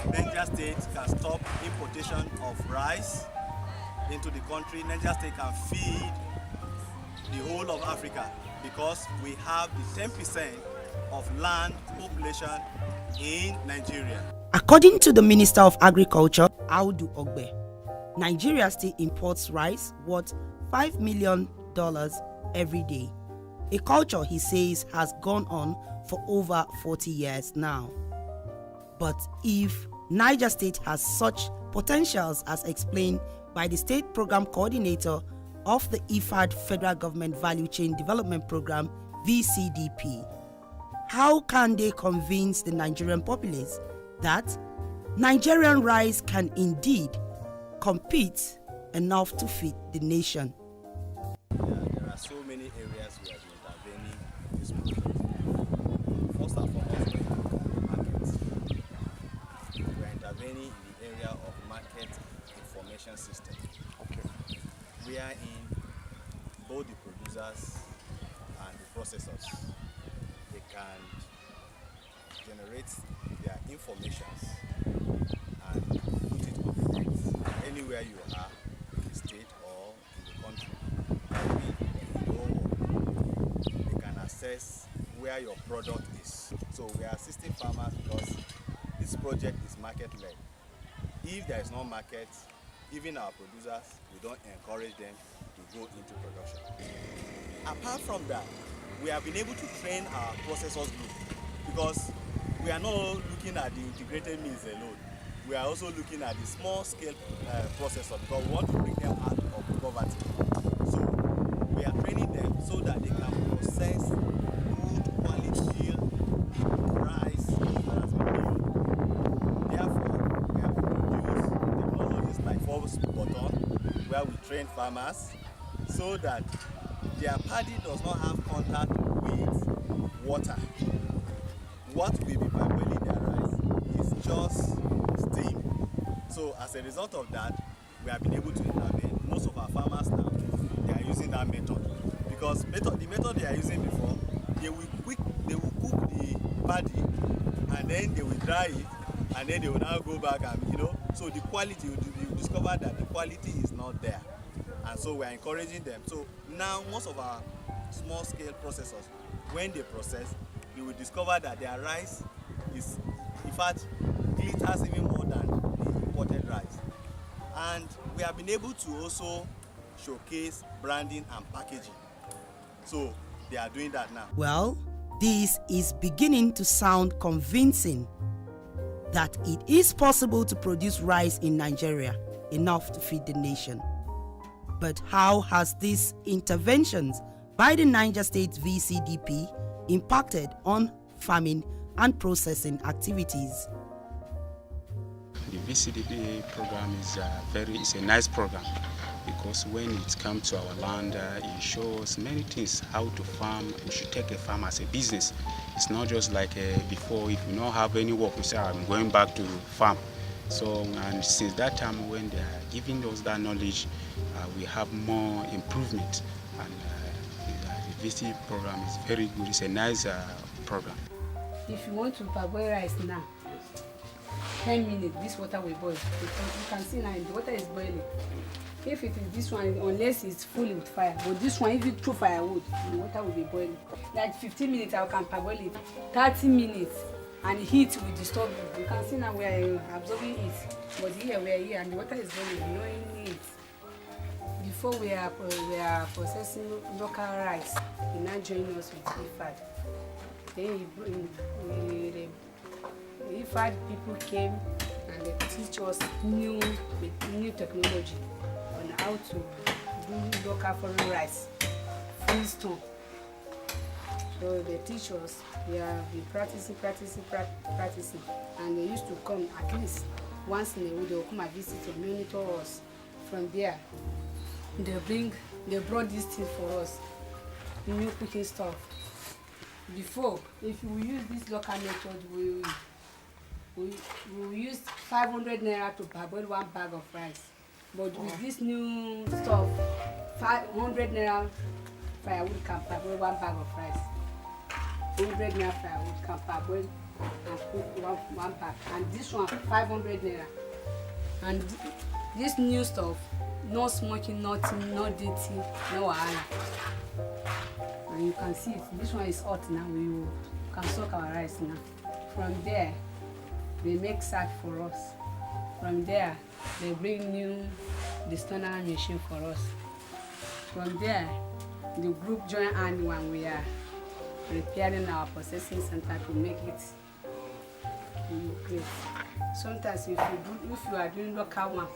Niger State can stop importation of rice into the country. Niger State can feed the whole of Africa because we have the 10% of land population in Nigeria. According to the Minister of Agriculture, Audu Ogbe, Nigeria still imports rice worth $5 million every day. A culture he says has gone on for over 40 years now. But if Niger State has such potentials as explained by the State Program Coordinator of the IFAD Federal Government Value Chain Development Program, VCDP, how can they convince the Nigerian populace that Nigerian rice can indeed compete enough to feed the nation? There are so many areas we have been intervening in this project. First and foremost, markets. We are intervening in the area of market information system. Okay. We are in both the producers and the processors. They can generate their informations and put it on the net anywhere you are in the state or in the country. They can assess where your product is. So we are assisting farmers because this project is market-led. If there is no market, even our producers, we don't encourage them to go into production. Apart from that, we have been able to train our processors group because we are not looking at the integrated mills alone. We are also looking at the small scale processor because we want to bring them out of poverty. So we are training them so that they can process good quality rice that has been milled. Therefore, we have introduced technologies like Forbes Button, where we train farmers so that their paddy does not have contact with water. What will be parboiling their rice is just steam. So as a result of that, we have been able to intervene. Most of our farmers now, they are using that method because the method they are using before, they will cook the paddy and then they will dry it and then they will now go back and so the quality, you discover that the quality is not there. And so we are encouraging them. So now most of our small scale processors, when they process, you will discover that their rice is, in fact, glitters even more than the imported rice. And we have been able to also showcase branding and packaging. So they are doing that now. Well, this is beginning to sound convincing that it is possible to produce rice in Nigeria enough to feed the nation. But how has these interventions by the Niger State VCDP impacted on farming and processing activities? The VCDP program is a nice program because when it comes to our land, it shows many things how to farm. We should take a farm as a business. It's not just like before. If you don't have any work, you say I'm going back to farm. So and since that time, when they are giving us that knowledge, we have more improvement. And the VC program is very good. It's a nice program. If you want to parboil rice now, 10 minutes, this water will boil. Because you can see now the water is boiling. If it is this one, unless it's full with fire, but this one, if you throw firewood, the water will be boiling. Like 15 minutes, I can parboil it. 30 minutes, and heat will disturb you. You can see now we are absorbing it, but here we are here, and the water is boiling. We don't need it. Before we are processing local rice, he now join us with IFAD. Then the IFAD people came and they teach us new technology on how to do local foreign rice, freestone. So they teach us. We have been practicing, and they used to come at least once in a week. They will come and visit to monitor us. From there, they brought this thing for us, new cooking stuff. Before, if you use this local method, we use 500 naira to parboil one bag of rice. But with this new stuff, 500 naira firewood can parboil one bag of rice. 100 naira firewood can parboil and cook one pack, and this one 500 naira. And this new stuff, no smoking, nothing, no dirty, no wahala. And you can see it. This one is hot now. We can soak our rice now. From there, they make sack for us. From there, they bring new stoner machine for us. From there, the group join hand when we are preparing our processing center to make it great. Sometimes if you are doing local one,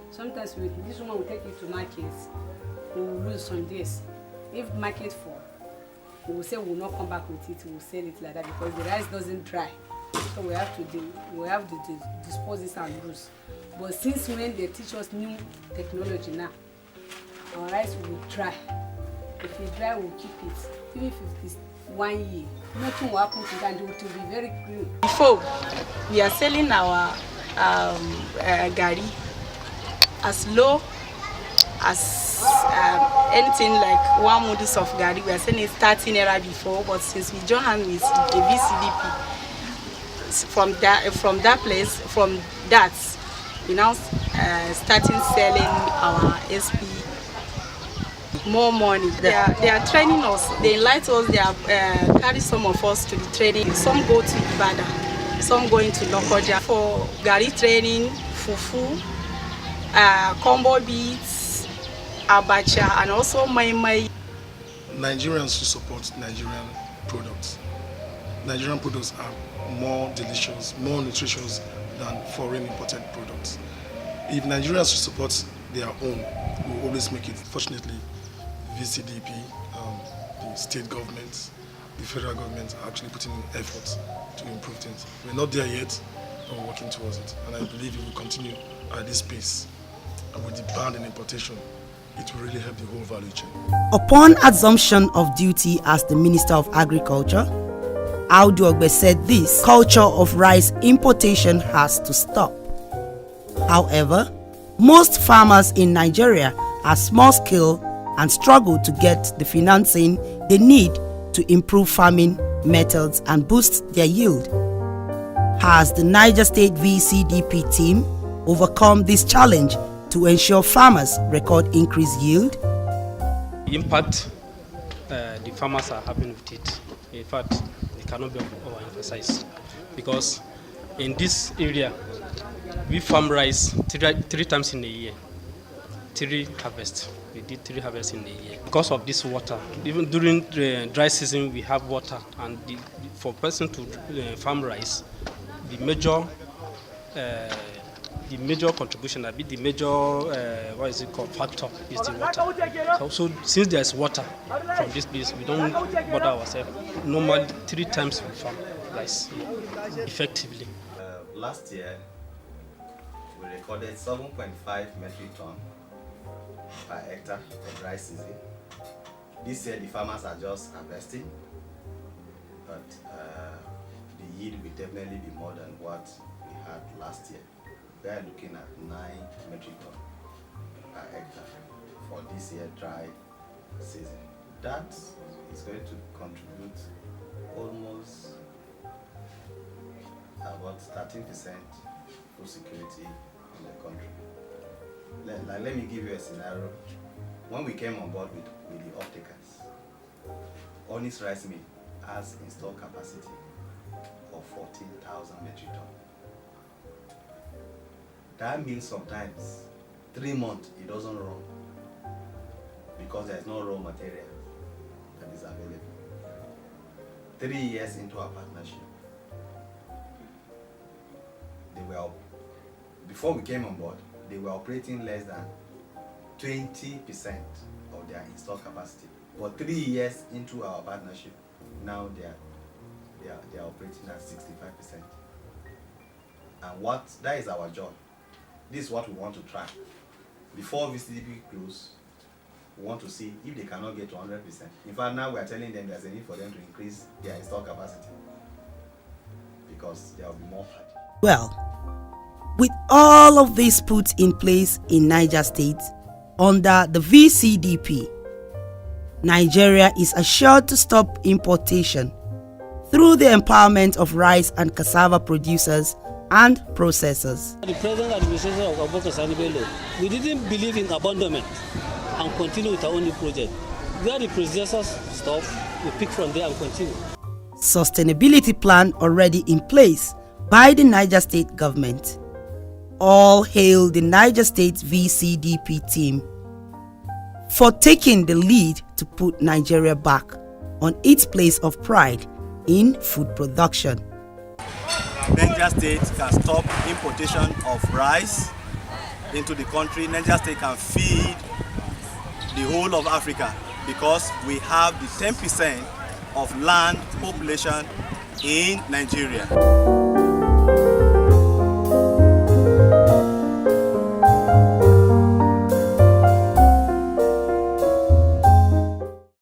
sometimes with this one we take it to market, we will lose some days. If market fall, we will say we will not come back with it, we will sell it like that because the rice doesn't dry. So we have to dispose this and lose. But since when they teach us new technology now, our rice will dry. If it dry, we'll keep it. Even if it is 1 year, nothing will happen to it, and it will be very green. Before, we are selling our gari as low as anything like 1 modus of gari. We are selling it 30 naira before, but since we joined hands with the VCDP, from that, we now starting selling our SP. More money. They are training us. They invite us. They are carry some of us to the training. Some go to Ibadan, some going to Lokoja for gari training, fufu, combo beats, abacha, and also mai. Nigerians should support Nigerian products. Nigerian products are more delicious, more nutritious than foreign imported products. If Nigerians should support their own, we will always make it. Fortunately, VCDP, the state government, the federal government are actually putting in efforts to improve things. We're not there yet, but we're working towards it. And I believe it will continue at this pace. And with the ban in importation, it will really help the whole value chain. Upon assumption of duty as the Minister of Agriculture, Audu Ogbe said this culture of rice importation has to stop. However, most farmers in Nigeria are small-scale and struggle to get the financing they need to improve farming methods and boost their yield. Has the Niger State VCDP team overcome this challenge to ensure farmers record increased yield? The impact the farmers are having with it, in fact, it cannot be overemphasized, because in this area, we farm rice three times in a year, 3 harvests. We did 3 harvests in a year. Because of this water, even during the dry season, we have water, and for a person to farm rice, the major contribution, the major factor is the water. So since there's water from this place, we don't bother ourselves. Normally 3 times we farm rice effectively. Last year, we recorded 7.5 metric ton per hectare for dry season. This year the farmers are just harvesting, but the yield will definitely be more than what we had last year. We are looking at 9 metric ton per hectare for this year dry season. That is going to contribute almost about 13% food security in the country. Let me give you a scenario. When we came on board with the off-takers, Honest Rice Mill has installed capacity of 14,000 metric ton. That means sometimes 3 months it doesn't run because there's no raw material that is available. 3 years into our partnership, before we came on board, they were operating less than 20% of their installed capacity. But 3 years into our partnership, now they are operating at 65%. And that is our job. This is what we want to try. Before VCDP close, we want to see if they cannot get to 100%. In fact, now we are telling them there's a need for them to increase their installed capacity because there will be more paddy. Well, with all of this put in place in Niger State under the VCDP, Nigeria is assured to stop importation through the empowerment of rice and cassava producers and processors. The present administration of Abubakar Sani Bello, we didn't believe in abandonment and continue with our own project. Where the predecessors stop, we pick from there and continue. Sustainability plan already in place by the Niger State government. All hail the Niger State VCDP team for taking the lead to put Nigeria back on its place of pride in food production. Niger State can stop importation of rice into the country. Niger State can feed the whole of Africa because we have the 10% of land population in Nigeria.